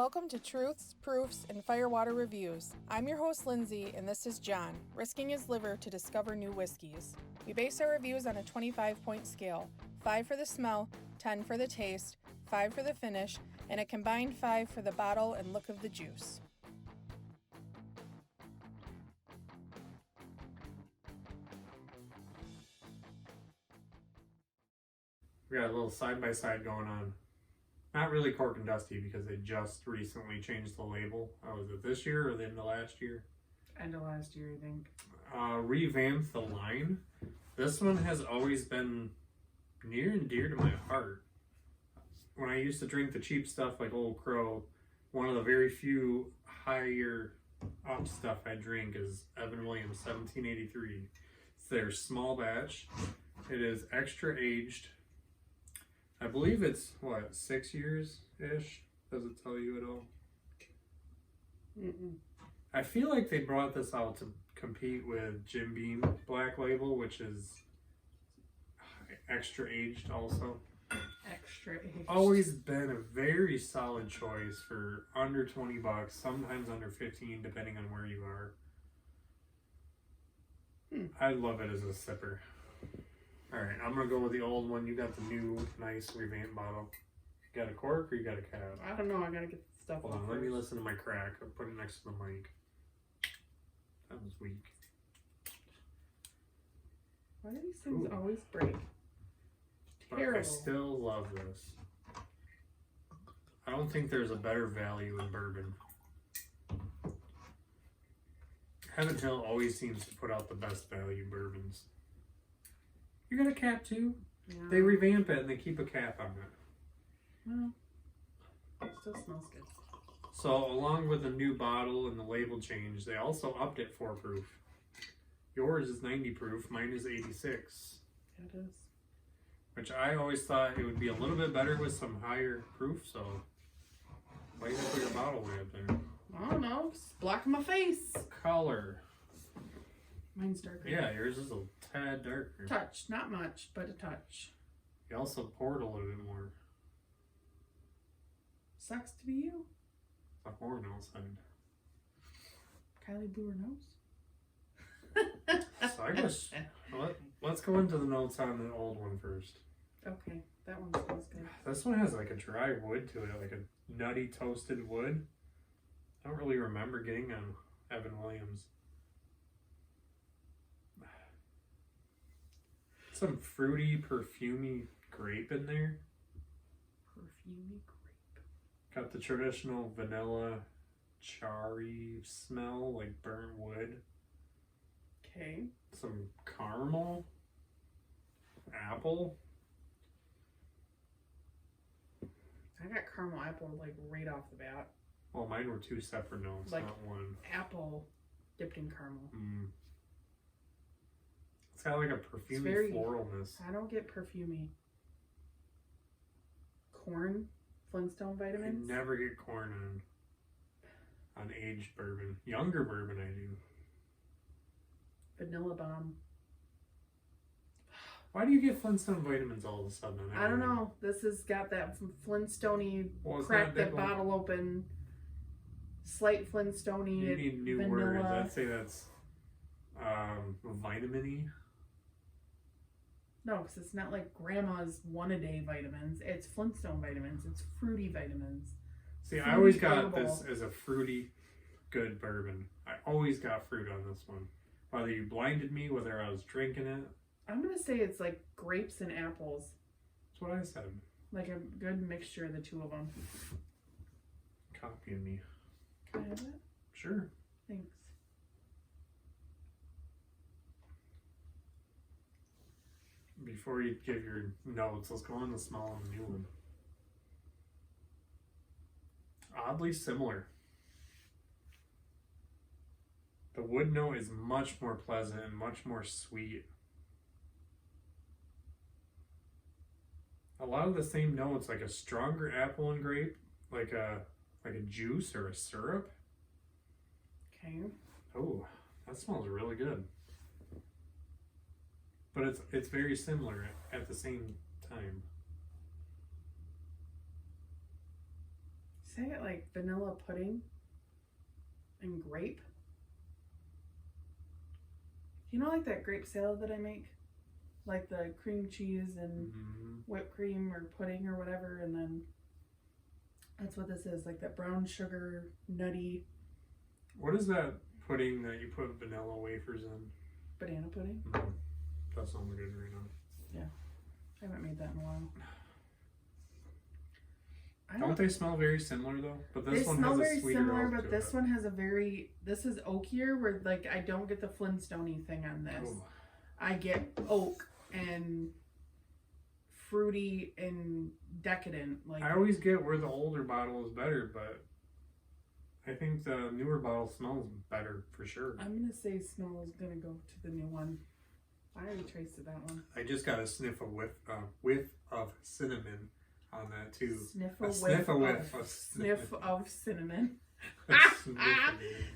Welcome to Truths, Proofs, and Firewater Reviews. I'm your host, Lindsey, and this is Jon, risking his liver to discover new whiskeys. We base our reviews on a 25-point scale, 5 for the smell, 10 for the taste, 5 for the finish, and a combined 5 for the bottle and look of the juice. We got a little side-by-side going on. Not really Cork and Dusty because they just recently changed the label. Was it this year or the end of last year? End of last year, I think. Revamped the line. This one has always been near and dear to my heart. When I used to drink the cheap stuff like Old Crow, one of the very few higher up stuff I drink is Evan Williams 1783. It's their small batch. It is extra aged. I believe it's, 6 years-ish? Does it tell you at all? Mm-mm. I feel like they brought this out to compete with Jim Beam Black Label, which is extra aged also. Extra aged. Always been a very solid choice for under $20, sometimes under 15, depending on where you are. I love it as a sipper. Alright, I'm gonna go with the old one. You got the new, nice revamped bottle. You got a cork or you got a cap? I don't know, I gotta get the stuff Hold off on, first. let me listen to my crack. I'll put it next to the mic. That was weak. Why do these things Ooh. always break? But Terrible. I still love this. I don't think there's a better value in bourbon. Heaven Hill always seems to put out the best value bourbons. You got a cap too? Yeah. They revamp it and they keep a cap on it. Well, it still smells good. So along with the new bottle and the label change, they also upped it 4 proof. Yours is 90 proof, mine is 86. It is. Which I always thought it would be a little bit better with some higher proof, so why you put your bottle way up there? I don't know, it's blocking my face. Color. Mine's darker. Yeah, yours is a tad darker. Touch, not much, but a touch. You also poured a little bit more. Sucks to be you. It's a horn outside. Kylie blew her nose. So I guess let's go into the notes on the old one first. Okay, that one smells good. This one has like a dry wood to it, like a nutty toasted wood. I don't really remember getting on Evan Williams. Some fruity, perfumey grape in there. Perfumey grape. Got the traditional vanilla, charry smell, like burnt wood. Okay. Some caramel, apple. I got caramel apple like right off the bat. Well, mine were 2 separate notes, Like- not one. Apple dipped in caramel. It's got like a perfumey very- floralness. I don't get perfumey. Corn, Flintstone I vitamins. never get corn on aged bourbon. Younger bourbon I do. Vanilla bomb. Why do you get Flintstone vitamins all of a sudden? On I don't everything? know. This has got that Flintstone-y, Well, it's crack not that that one. bottle open. Slight Flintstone-y. You need new vanilla. words. I'd say that's vitamin-y. No, because it's not like grandma's one-a-day vitamins. It's Flintstone vitamins. It's fruity vitamins. See, Fruity I always got flammable. this as a fruity, good bourbon. I always got fruit on this one. Whether you blinded me, whether I was drinking it. I'm going to say it's like grapes and apples. That's what I said. Like a good mixture of the two of them. Copying me. Can I have that? Sure. Thanks. Before you give your notes, let's go on the smell on the new one. Oddly similar. The wood note is much more pleasant and much more sweet. A lot of the same notes, like a stronger apple and grape, like a juice or a syrup. Okay. Oh, that smells really good. But it's very similar at the same time. See, I got like vanilla pudding and grape. You know, like that grape salad that I make? Like the cream cheese and whipped cream or pudding or whatever, and then that's what this is, like that brown sugar, nutty. What is that pudding that you put vanilla wafers in? Banana pudding? That sounds good right now. Yeah. I haven't made that in a while. Don't they smell very similar though? But this one smell has very a sweeter similar, oak but to this it. one has a very, this is oakier, where like I don't get the Flintstone-y thing on this. Ooh. I get oak and fruity and decadent. Like I always get where the older bottle is better, but I think the newer bottle smells better for sure. I'm gonna say smell is gonna go to the new one. I already tasted that one. I just got a sniff of whiff of cinnamon on that too. Sniff A a sniff whiff of sniff of cinnamon. Sniff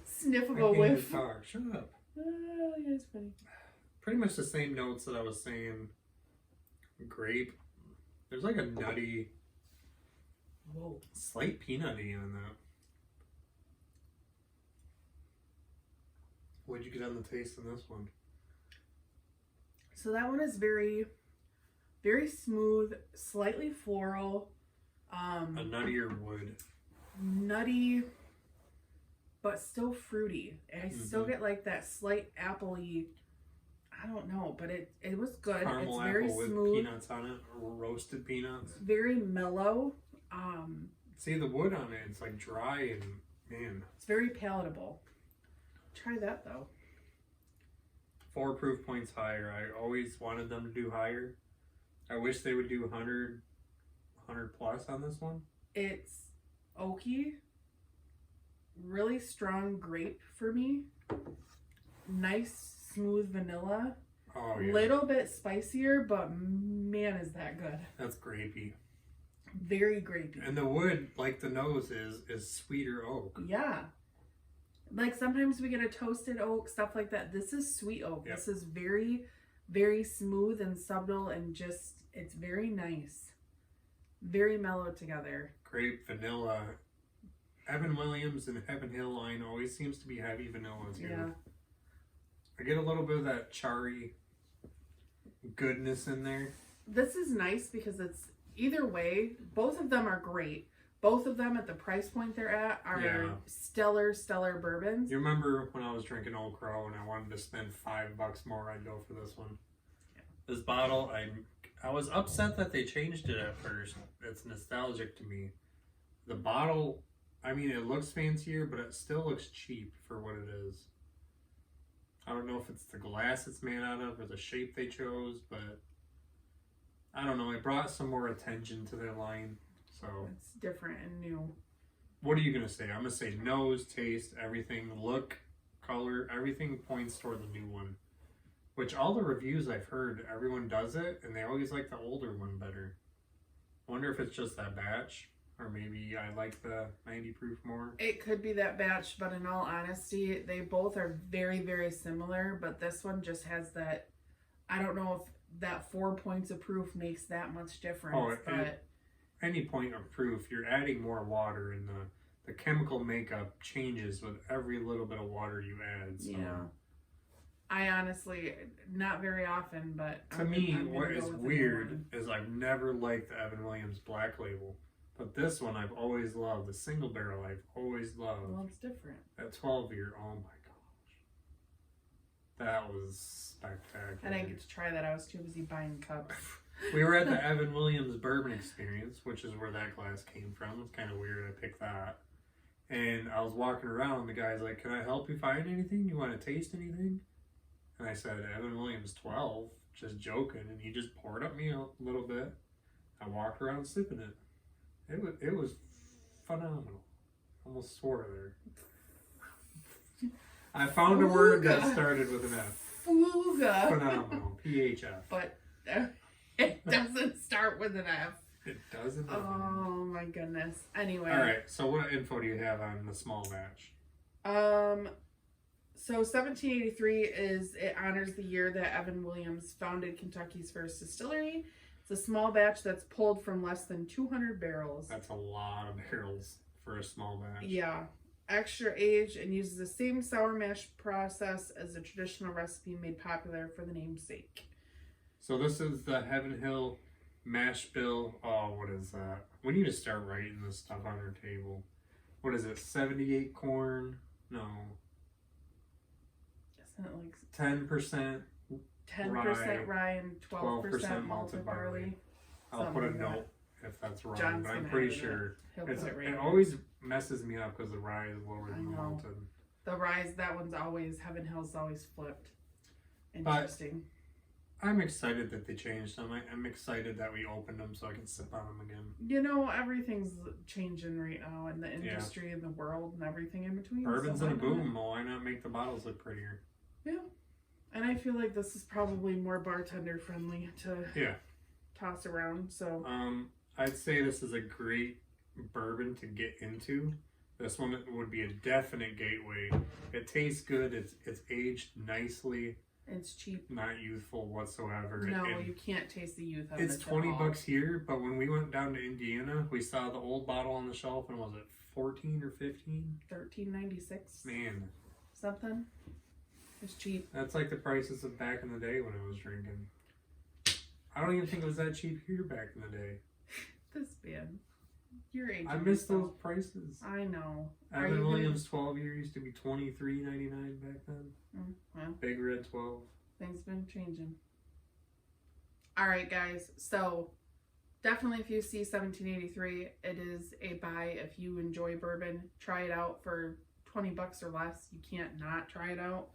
Sniff of I a can't whiff. even talk. Shut up. Oh, yeah, it's funny. Pretty much the same notes that I was saying. Grape. There's like a nutty, Whoa. slight peanutty in that. What'd you get on the taste in this one? So that one is very, very smooth, slightly floral. A nuttier wood. Nutty, but still fruity. I still get like that slight appley. I don't know, but it was good. Caramel It's very apple with smooth, peanuts on it, or roasted peanuts. very mellow. See the wood on it, it's like dry and man. It's very palatable. Try that though. 4 proof points higher. I always wanted them to do higher. I wish they would do 100 plus on this one. It's oaky, really strong grape for me. Nice, smooth vanilla. Oh yeah. Little bit spicier, but man, is that good. That's grapey. Very grapey. And the wood, like the nose is sweeter oak. Yeah. Like sometimes we get a toasted oak, stuff like that. This is sweet oak. Yep. This is very, very smooth and subtle and just, it's very nice. Very mellow together. Grape, vanilla. Evan Williams and Heaven Hill line always seems to be heavy vanilla too. Yeah. I get a little bit of that charry goodness in there. This is nice because it's either way, both of them are great. Both of them at the price point they're at are stellar bourbons. You remember when I was drinking Old Crow and I wanted to spend $5 more, I'd go for this one. Yeah. This bottle, I was upset that they changed it at first. It's nostalgic to me. The bottle, I mean, it looks fancier, but it still looks cheap for what it is. I don't know if it's the glass it's made out of or the shape they chose, but I don't know. It brought some more attention to their line. So It's different and new. what are you going to say? I'm going to say nose, taste, everything, look, color, everything points toward the new one. Which all the reviews I've heard, everyone does it, and they always like the older one better. I wonder if it's just that batch, or maybe I like the 90 proof more. It could be that batch, but in all honesty, they both are very, very similar. But this one just has that, I don't know if that 4 points of proof makes that much difference. But any point of proof, you're adding more water, and the chemical makeup changes with every little bit of water you add. So. yeah. I honestly, not very often, but To me, what is weird is I've never liked the Evan Williams Black Label. But this one I've always loved. The single barrel I've always loved. Well, it's different. That 12-year, oh my gosh. That was spectacular. I didn't get to try that. I was too busy buying cups. We were at the Evan Williams Bourbon Experience, which is where that glass came from. It's kind of weird I picked that. And I was walking around, the guy's like, "Can I help you find anything? You want to taste anything?" And I said, "Evan Williams 12, just joking." And he just poured up me a little bit. I walked around sipping it. It was phenomenal. Almost swore there. I found a word that started with an F. Fuga. Phenomenal. PHF. But it doesn't start with an F. It doesn't. Oh my goodness. Anyway. All right. So what info do you have on the small batch? So 1783 it honors the year that Evan Williams founded Kentucky's first distillery. It's a small batch that's pulled from less than 200 barrels. That's a lot of barrels for a small batch. Yeah. Extra aged and uses the same sour mash process as the traditional recipe made popular for the namesake. So this is the Heaven Hill mash bill. Oh, what is that? We need to start writing this stuff on our table. What is it? 78 corn? No. Isn't it like 10%. 10% rye and 12% malted barley? I'll put a Something like note if that's wrong, John's but I'm gonna pretty edit it. sure. He'll It's, put it right it in. always messes me up because the rye is lower I than the know. malted. The rye's, that one's always, Heaven Hill's always flipped. Interesting. I'm excited that they changed them. I'm excited that we opened them so I can sip on them again. You know, everything's changing right now in the industry and the world and everything in between. Bourbon's so in a why boom. not? Well, why not make the bottles look prettier? Yeah. And I feel like this is probably more bartender friendly to Yeah. toss around. So I'd say this is a great bourbon to get into. This one would be a definite gateway. It tastes good. It's aged nicely. it's cheap. Not youthful whatsoever. No, And you can't taste the youth of it's it. at $20 all. here, but when we went down to Indiana, we saw the old bottle on the shelf, and was it 14 or 15? $13.96. Man, Something. It's cheap. that's like the prices of back in the day when I was drinking. I don't even think it was that cheap here back in the day. This band. Your age. I miss those prices. I know. Are Evan you Williams 12 year used to be $23.99 back then. well, Big Red 12. things been changing. All right, guys. So definitely, if you see 1783, it is a buy. If you enjoy bourbon, try it out for $20 or less. You can't not try it out.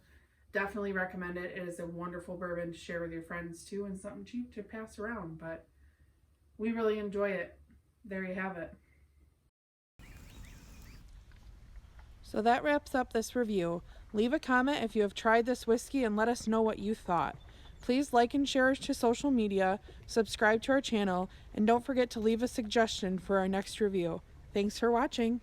Definitely recommend it. It is a wonderful bourbon to share with your friends too, and something cheap to pass around. But we really enjoy it. There you have it. So that wraps up this review. Leave a comment if you have tried this whiskey and let us know what you thought. Please like and share us to social media, subscribe to our channel, and don't forget to leave a suggestion for our next review. Thanks for watching.